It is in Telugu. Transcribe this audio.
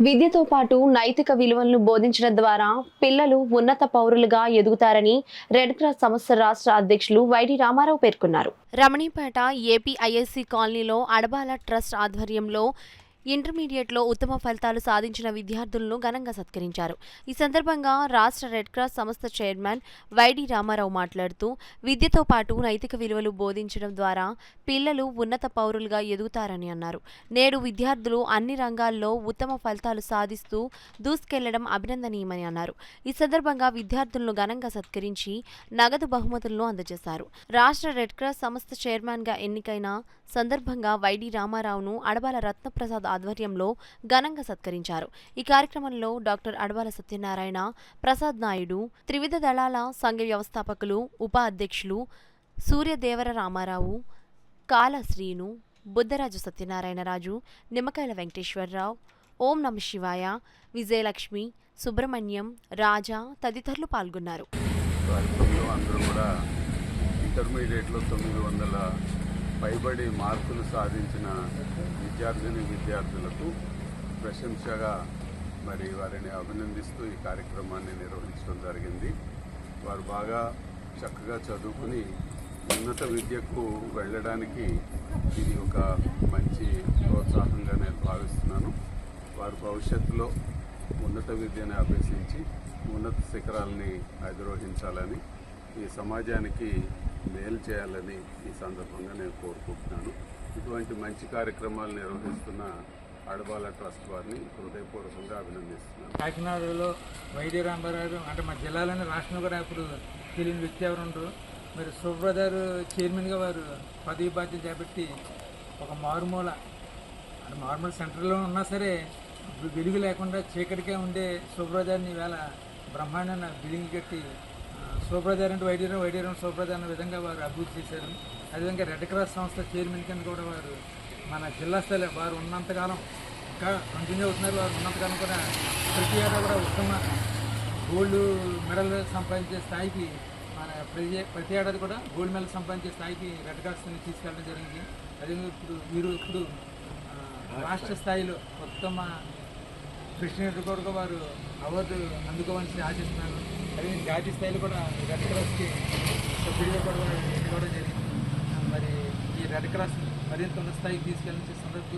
విద్యతో పాటు నైతిక విలువలను బోధించడం ద్వారా పిల్లలు ఉన్నత పౌరులుగా ఎదుగుతారని రెడ్ క్రాస్ సంస్థ రాష్ట్ర అధ్యక్షులు వైడి రామారావు పేర్కొన్నారు. రమణీపేట ఏపీఐఎస్సి కాలనీలో అడబాల ట్రస్ట్ ఆధ్వర్యంలో ఇంటర్మీడియట్లో ఉత్తమ ఫలితాలు సాధించిన విద్యార్థులను ఘనంగా సత్కరించారు. ఈ సందర్భంగా రాష్ట్ర రెడ్ క్రాస్ సంస్థ చైర్మన్ వైడి రామారావు మాట్లాడుతూ, విద్యతో పాటు నైతిక విలువలు బోధించడం ద్వారా పిల్లలు ఉన్నత పౌరులుగా ఎదుగుతారని అన్నారు. నేడు విద్యార్థులు అన్ని రంగాల్లో ఉత్తమ ఫలితాలు సాధిస్తూ దూసుకెళ్లడం అభినందనీయమని అన్నారు. ఈ సందర్భంగా విద్యార్థులను ఘనంగా సత్కరించి నగదు బహుమతులను అందజేశారు. రాష్ట్ర రెడ్ క్రాస్ సంస్థ చైర్మన్గా ఎన్నికైన సందర్భంగా వైడి రామారావును అడబాల రత్నప్రసాద్ ఆధ్వర్యంలో ఘనంగా సత్కరించారు. ఈ కార్యక్రమంలో డాక్టర్ అడబాల సత్యనారాయణ, ప్రసాద్ నాయుడు, త్రివిధ దళాల సంఘ వ్యవస్థాపకులు, ఉపాధ్యక్షులు సూర్యదేవర రామారావు, కాల శ్రీను, బుద్ధరాజు సత్యనారాయణరాజు, నిమ్మకాయల వెంకటేశ్వరరావు, ఓం నమ శివాయ, విజయలక్ష్మి, సుబ్రహ్మణ్యం, రాజా తదితరులు పాల్గొన్నారు. ఇంటర్మీడియట్లో 900 పైబడి మార్కులు సాధించిన విద్యార్థులకు ప్రశంసగా మరి వారిని అభినందిస్తూ ఈ కార్యక్రమాన్ని నిర్వహించడం జరిగింది. వారు బాగా చక్కగా చదువుకుని ఉన్నత విద్యకు వెళ్ళడానికి ఇది ఒక మంచి ప్రోత్సాహంగా నేను భావిస్తున్నాను. వారు భవిష్యత్తులో ఉన్నత విద్యను అభ్యసించి ఉన్నత శిఖరాలని అధిరోహించాలని, ఈ సమాజానికి మేలు చేయాలని ఈ సందర్భంగా నేను కోరుకుంటున్నాను. ఇటువంటి మంచి కార్యక్రమాలు నిర్వహిస్తున్న అడబాల ట్రస్ట్ వారిని హృదయపూర్వకంగా అభినందిస్తున్నాను. కాకినాడలో వైడి రామారావు అంటే మా జిల్లాలోని రాష్ట్రంలో కూడా ఇప్పుడు తెలియని వ్యక్తి ఎవరు ఉండరు. మరి సుబ్రదర్ చైర్మన్గా వారు పదవి బాధ్యత చేపట్టి ఒక మారుమూల సెంటర్లో ఉన్నా సరే వెలుగు లేకుండా చీకటిగా ఉండే సుబ్రదర్ని వేళ బ్రహ్మాండ బిల్డింగ్ కట్టి సూప్రధార్ అంటే వైడీరామ్ సూప్రధార్ అనే విధంగా వారు అభివృద్ధి చేశారు. అదేవిధంగా రెడ్ క్రాస్ సంస్థ చైర్మన్ కింద కూడా వారు మన జిల్లా స్థాయిలో వారు ఉన్నంతకాలం ఇంకా కంటిన్యూ అవుతున్నారు. వారు ఉన్నంతకాలం కూడా ప్రతి ఏటా కూడా ఉత్తమ గోల్డ్ మెడల్ సంపాదించే స్థాయికి మన ప్రతి ఏడాది కూడా గోల్డ్ మెడల్ సంపాదించే స్థాయికి రెడ్ క్రాస్ని తీసుకెళ్ళడం జరిగింది. అదేవిధంగా ఇప్పుడు రాష్ట్ర స్థాయిలో ఉత్తమ ప్రెసిడెంట్ కూడా వారు అవార్డు అందుకోవాలని ఆశిస్తున్నాను. అదే జాతీయ స్థాయిలో కూడా రెడ్ క్రాస్కి సభ్యుడిగా కూడా ఎన్నుకోవడం జరిగింది. మరి ఈ రెడ్ క్రాస్ మరింత ఉన్న స్థాయికి తీసుకెళ్ళిన సందర్భం